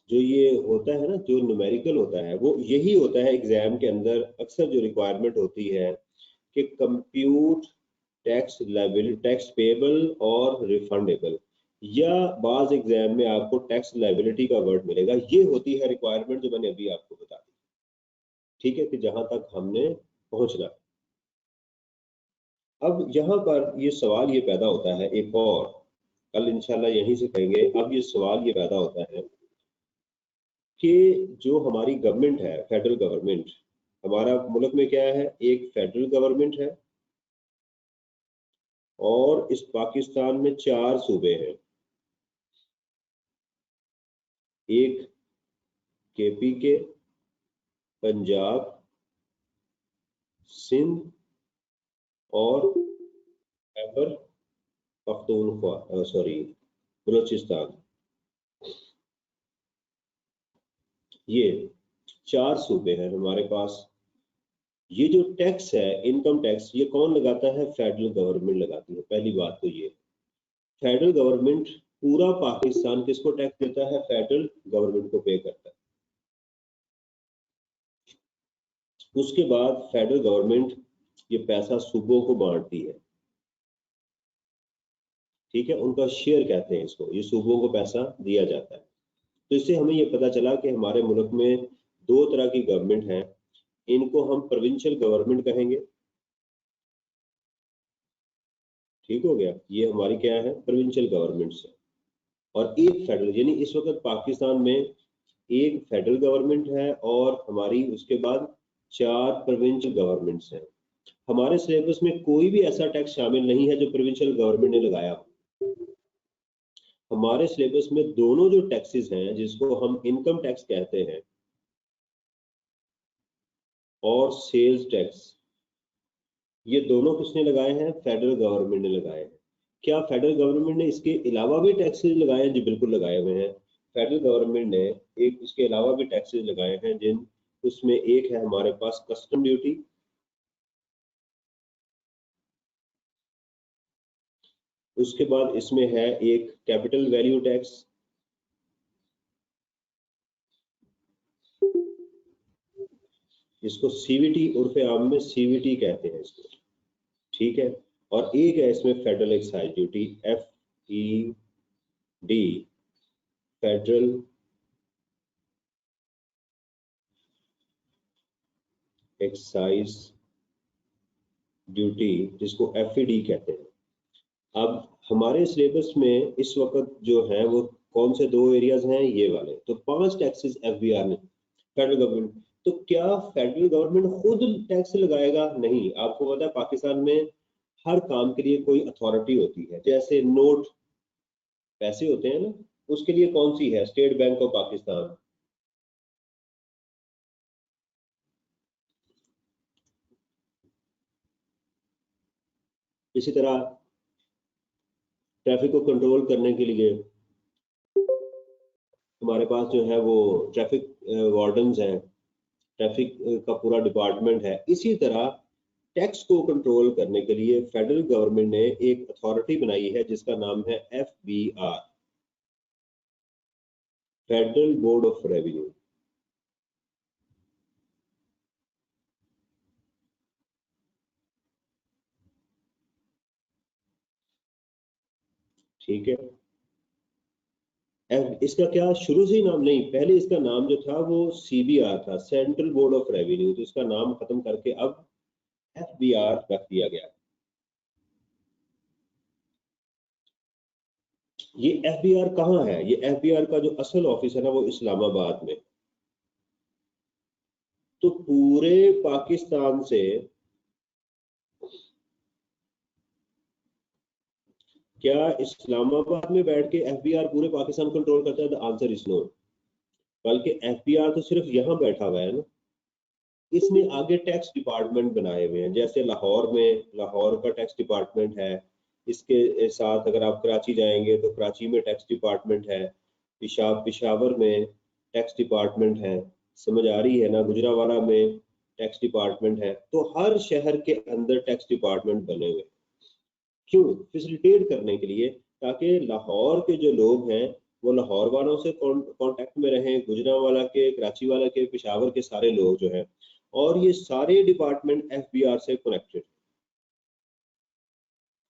Speaker 1: जो ये होता है ना, जो न्यूमेरिकल होता है, वो यही होता है एग्जाम के अंदर। अक्सर जो रिक्वायरमेंट होती है कि compute tax liability, tax payable और रिफंडेबल, या बाज एग्जाम में आपको टैक्स लायबिलिटी का वर्ड मिलेगा। ये होती है रिक्वायरमेंट जो मैंने अभी आपको बता दी। ठीक है, कि जहां तक हमने पहुंचना। अब यहाँ पर ये सवाल ये पैदा होता है एक और, कल इंशाल्लाह यहीं से कहेंगे। अब ये सवाल ये पैदा होता है कि जो हमारी गवर्नमेंट है, फेडरल गवर्नमेंट, हमारा मुल्क में क्या है, एक फेडरल गवर्नमेंट है और इस पाकिस्तान में 4 सूबे हैं। एक KPK, पंजाब, सिंध और खैबर पख्तूनख्वा, सॉरी, बलूचिस्तान। ये 4 सूबे हैं हमारे पास। ये जो टैक्स है, इनकम टैक्स, ये कौन लगाता है? फेडरल गवर्नमेंट लगाती है। पहली बात तो ये, फेडरल गवर्नमेंट पूरा पाकिस्तान किसको टैक्स देता है? फेडरल गवर्नमेंट को पे करता है। उसके बाद फेडरल गवर्नमेंट ये पैसा सूबों को बांटती है, ठीक है, उनका शेयर कहते हैं इसको, ये सूबों को पैसा दिया जाता है। तो इससे हमें ये पता चला कि हमारे मुल्क में 2 तरह की गवर्नमेंट है। इनको हम प्रोविंशियल गवर्नमेंट कहेंगे, ठीक हो गया, ये हमारी क्या है? प्रोविंशियल गवर्नमेंट है। और एक फेडरल, यानी इस वक्त पाकिस्तान में एक फेडरल गवर्नमेंट है और हमारी उसके बाद 4 प्रोविंशियल गवर्नमेंट्स हैं। हमारे सिलेबस में कोई भी ऐसा टैक्स शामिल नहीं है जो प्रोविंशियल गवर्नमेंट ने लगाया। हमारे सिलेबस में दोनों जो टैक्सेस हैं, जिसको हम इनकम टैक्स कहते हैं और सेल्स टैक्स, ये दोनों किसने लगाए हैं? फेडरल गवर्नमेंट ने लगाए हैं। क्या फेडरल गवर्नमेंट ने इसके अलावा भी टैक्सेस लगाए हैं? जी बिल्कुल लगाए हुए हैं। फेडरल गवर्नमेंट ने एक इसके अलावा भी टैक्सेस लगाए हैं, जिन उसमें एक है हमारे पास कस्टम ड्यूटी, उसके बाद इसमें है एक कैपिटल वैल्यू टैक्स, जिसको CVT उर्फे आम में CVT कहते हैं इसको, ठीक है। और एक है इसमें federal excise duty, FED, federal excise duty, जिसको FED कहते हैं। अब हमारे सिलेबस में इस वक्त जो है वो कौन से 2 एरियाज हैं? ये वाले। तो 5 टैक्सेस FBR ने, फेडरल गवर्नमेंट। तो क्या फेडरल गवर्नमेंट खुद टैक्स लगाएगा? नहीं। आपको पता है पाकिस्तान में हर काम के लिए कोई अथॉरिटी होती है, जैसे नोट पैसे होते हैं ना, उसके लिए कौन सी है? State bank of Pakistan. इसी तरह ट्रैफिक को कंट्रोल करने के लिए हमारे पास जो है वो ट्रैफिक वार्डन्स हैं, ट्रैफिक का पूरा डिपार्टमेंट है। इसी तरह टैक्स को कंट्रोल करने के लिए फेडरल गवर्नमेंट ने एक अथॉरिटी बनाई है जिसका नाम है FBR, federal board of revenue. ठीक है। इसका क्या शुरू से ही नाम नहीं, पहले इसका नाम जो था वो CBR था, सेंट्रल बोर्ड ऑफ रेवेन्यू, तो इसका नाम खत्म करके अब FBR रख दिया गया। ये FBR कहाँ है? ये FBR का जो असल ऑफिस है ना, वो इस्लामाबाद में। तो पूरे पाकिस्तान से क्या इस्लामाबाद में बैठ के FBR पूरे पाकिस्तान कंट्रोल करता है? The answer is no. बल्कि FBR तो सिर्फ यहाँ बैठा हुआ है ना, इसने आगे टैक्स डिपार्टमेंट बनाए हुए हैं। जैसे लाहौर में लाहौर का टैक्स डिपार्टमेंट है, इसके साथ अगर आप कराची जाएंगे तो कराची में टैक्स डिपार्टमेंट है, पिशावर में टैक्स डिपार्टमेंट है, समझ आ रही है ना, गुजरावाला में टैक्स डिपार्टमेंट है। तो हर शहर के अंदर टैक्स डिपार्टमेंट बने हुए। क्यों? फैसिलिटेट करने के लिए, ताकि लाहौर के जो लोग हैं वो लाहौर वालों से कांटेक्ट में रहें, गुजरांवाला के, कराची वाला के, पेशावर के सारे लोग जो हैं, और ये सारे डिपार्टमेंट FBR से कनेक्टेड,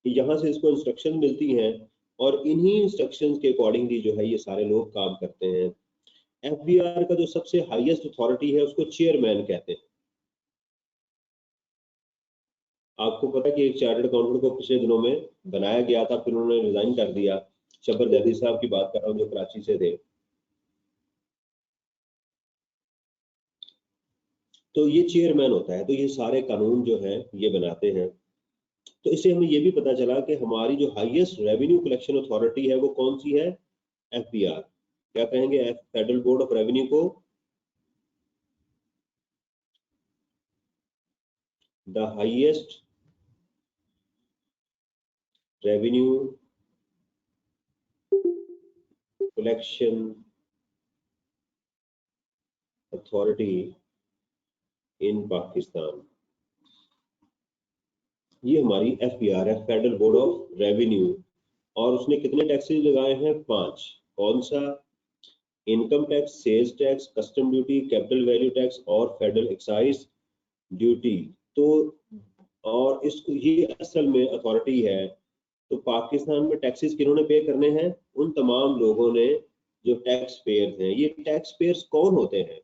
Speaker 1: यहाँ से इसको इंस्ट्रक्शन मिलती हैं और इन्हीं इंस्ट्रक्शंस के अकॉर्डिंगली जो है ये सारे लोग काम करते हैं। FBR का जो सबसे हाईएस्ट अथॉरिटी है उसको चेयरमैन कहते हैं। आपको पता है कि एक चार्टर्ड अकाउंटेंट को पिछले दिनों में बनाया गया था, फिर उन्होंने रिजाइन कर दिया। शब्बर जैदी साहब की बात कर रहा हूँ जो कराची से थे। तो ये चेयरमैन होता है, तो ये सारे कानून जो है ये बनाते हैं। तो इससे हमें ये भी पता चला कि हमारी जो हाईएस्ट रेवेन्यू कलेक्शन अथॉरिटी है वो कौन सी है, FBR। क्या कहेंगे फेडरल बोर्ड ऑफ रेवेन्यू को, the highest revenue collection authority in Pakistan. ये हमारी FBR है, फेडरल बोर्ड ऑफ रेवेन्यू। और उसने कितने टैक्सेस लगाए हैं, 5। कौन सा, income tax, sales tax, custom duty, capital value tax और फेडरल एक्साइज ड्यूटी। तो और इसको ये असल में अथॉरिटी है। तो पाकिस्तान में टैक्सेस किन्होंने पे करने हैं, उन तमाम लोगों ने जो टैक्स पेयर्स हैं। ये टैक्स पेयर्स कौन होते हैं,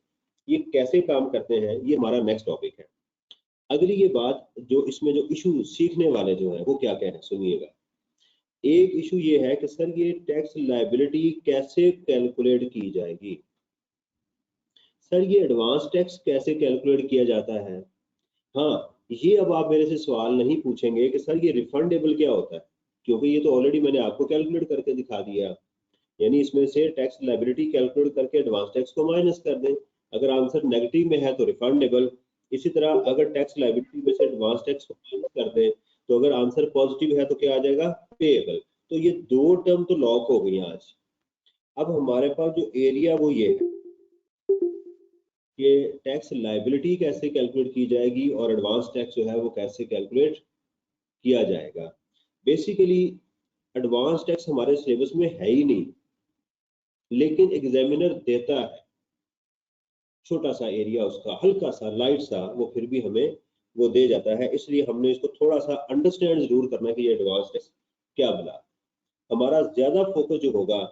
Speaker 1: ये कैसे काम करते हैं, ये हमारा नेक्स्ट टॉपिक है। अगली ये बात जो इसमें जो इशू सीखने वाले जो है वो क्या क्या है, सुनिएगा। एक इशू ये है कि सर ये टैक्स लायबिलिटी कैसे कैलकुलेट की जाएगी, सर ये एडवांस टैक्स कैसे कैलकुलेट किया जाता है। हाँ, ये अब आप मेरे से सवाल नहीं पूछेंगे कि सर ये रिफंडेबल क्या होता है, क्योंकि ये तो ऑलरेडी मैंने आपको कैलकुलेट करके दिखा दिया। यानी इसमें से टैक्स लायबिलिटी कैलकुलेट करके एडवांस टैक्स को माइनस कर दें। अगर आंसर नेगेटिव में है तो रिफंडेबल। इसी तरह अगर टैक्स लायबिलिटी में से एडवांस टैक्स को माइनस कर दें तो अगर आंसर पॉजिटिव है तो क्या आ जाएगा, पेएबल। तो ये दो टर्म तो लॉक हो गई आज। अब हमारे पास जो एरिया वो ये है कि टैक्स लायबिलिटी कैसे कैलकुलेट की जाएगी और एडवांस टैक्स जो है वो कैसे कैलकुलेट किया जाएगा। बेसिकली एडवांस टैक्स हमारे सिलेबस में है ही नहीं, लेकिन एग्जामिनर देता है छोटा सा एरिया, उसका हल्का सा लाइट सा, वो फिर भी हमें वो दे जाता है। इसलिए हमने इसको थोड़ा सा अंडरस्टैंड जरूर करना है कि ये एडवांस टैक्स क्या बना। हमारा ज्यादा फोकस जो होगा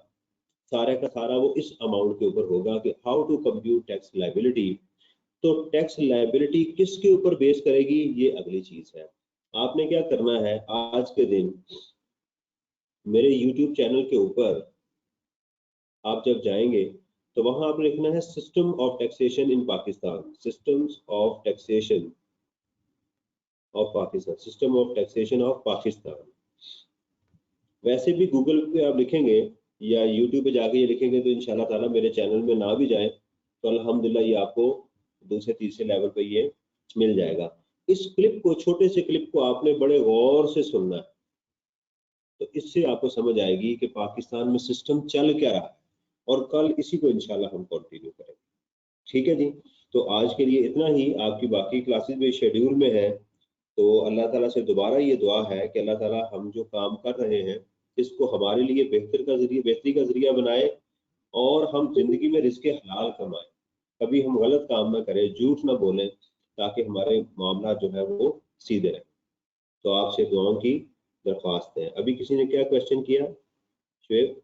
Speaker 1: सारे का सारा वो इस अमाउंट के ऊपर होगा कि how to compute tax liability. तो टैक्स लायबिलिटी किसके ऊपर बेस करेगी, ये अगली चीज है। आपने क्या करना है, आज के दिन मेरे YouTube चैनल के ऊपर आप जब जाएंगे तो वहां आपने लिखना है system of taxation in Pakistan, systems of taxation of Pakistan, system of taxation of Pakistan. वैसे भी गूगल पे आप लिखेंगे या यूट्यूब पे जाके ये लिखेंगे तो इंशाल्लाह ताला मेरे चैनल में ना भी जाए तो अल्हम्दुलिल्लाह ये आपको दूसरे तीसरे लेवल पे ये मिल जाएगा। इस क्लिप को, छोटे से क्लिप को आपने बड़े गौर से सुनना है, तो इससे आपको समझ आएगी कि पाकिस्तान में सिस्टम चल क्या रहा है और कल इसी को इंशाल्लाह हम कंटिन्यू करेंगे। ठीक है जी, तो आज के लिए इतना ही। आपकी बाकी क्लासेस भी शेड्यूल में है, तो अल्लाह ताला से दोबारा ये दुआ है कि अल्लाह ताला हम जो काम कर रहे हैं इसको हमारे लिए बेहतरी का जरिया बनाए और हम जिंदगी में रिज़्क़ हलाल कमाएं। कभी हम गलत काम ना करें, झूठ ना बोलें, ताकि हमारे मामला जो है वो सीधे रहे। तो आपसे दुआओं की दरख्वास्त है। अभी किसी ने क्या क्वेश्चन किया, शुएब?